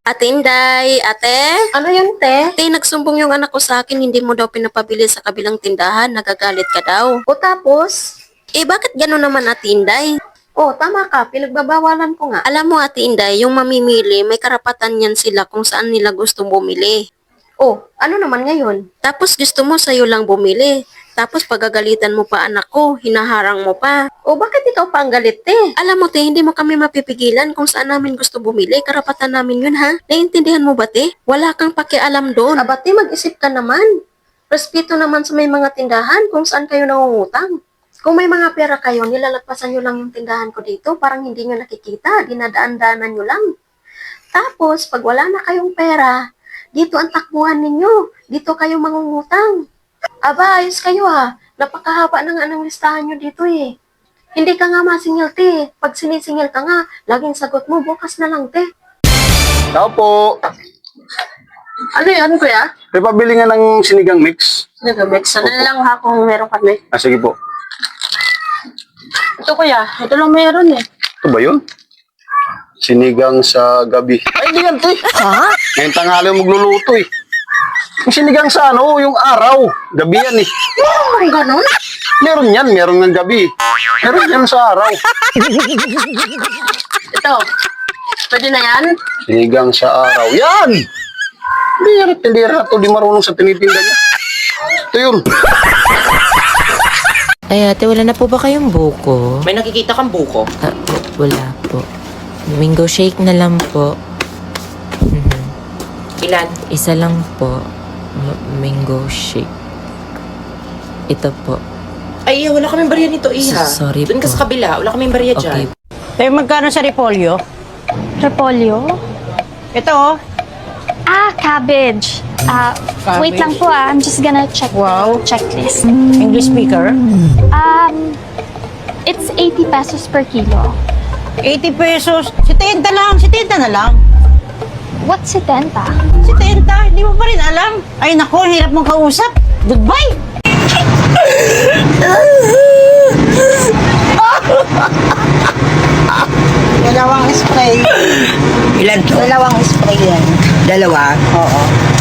Ate Inday, ate? Ano yun, te? Ate, nagsumbong yung anak ko sa akin, hindi mo daw pinapabili sa kabilang tindahan, nagagalit ka daw. O tapos? Bakit gano'n naman, Ate Inday? O, tama ka, pinagbabawalan ko nga. Alam mo, Ate Inday, yung mamimili, may karapatan yan sila kung saan nila gusto bumili. O, ano naman ngayon? Tapos gusto mo sa'yo lang bumili. Tapos pagagalitan mo pa anak ko, hinaharang mo pa. O, bakit ikaw pa ang galit, te? Alam mo, te, hindi mo kami mapipigilan kung saan namin gusto bumili. Karapatan namin yun, ha? Naiintindihan mo ba, te? Wala kang pakialam doon. Abati, mag-isip ka naman. Respeto naman sa may mga tindahan kung saan kayo nangungutang. Kung may mga pera kayo, nilalagpasan nyo lang yung tindahan ko dito, parang hindi nyo nakikita, dinadaan-daanan nyo lang. Tapos, pag wala na kayong pera, dito ang takbuhan ninyo, dito kayo mangungutang. Aba, ayos kayo ha, napakahaba na nga ng listahan nyo dito eh. Hindi ka nga masingil, te. Pag sinisingil ka nga, laging sagot mo, bukas na lang, te. Tao po. Ano yan, kuya? May pabili nga ng sinigang mix. Nag-mix. Sandali lang ha kung meron kami. Sige po. Ito, kuya. Ito lang meron eh. Ito ba yun? Sinigang sa gabi. Ay, hindi yan, te. Ha? Ngayon tanghali magluluto eh. Yung sinigang sa yung araw. Gabi yan eh. Ang ganon? Meron yan, meron ng gabi. Meron yan sa araw. Ito. Pwede na yan? Sinigang sa araw. Yan! Hindi rato, di marunong sa tinitinda niya. Ito yun. Ay ate, wala na po ba kayong buko? May nakikita kang buko? Wala po. Mango shake na lang po. Ilan? Isa lang po. Mango shake. Ito po. Ay, wala kaming barya nito, Iha. Sorry Doon ka po. sa kabila, wala kaming barya dyan. Okay. Magkano sa repolyo? Repolyo? Ito, oh. Cabbage. Wait lang po I'm just gonna check Wow. the checklist. English speaker. It's 80 pesos per kilo. 80 pesos. 70 lang. 70 na lang. What's 70? 70. Hindi mo pa rin alam. Ay, naku, hirap mong kausap. Goodbye. Dalawang spray. Ilan to? Dalawang spray yan. Dalawa? Oo.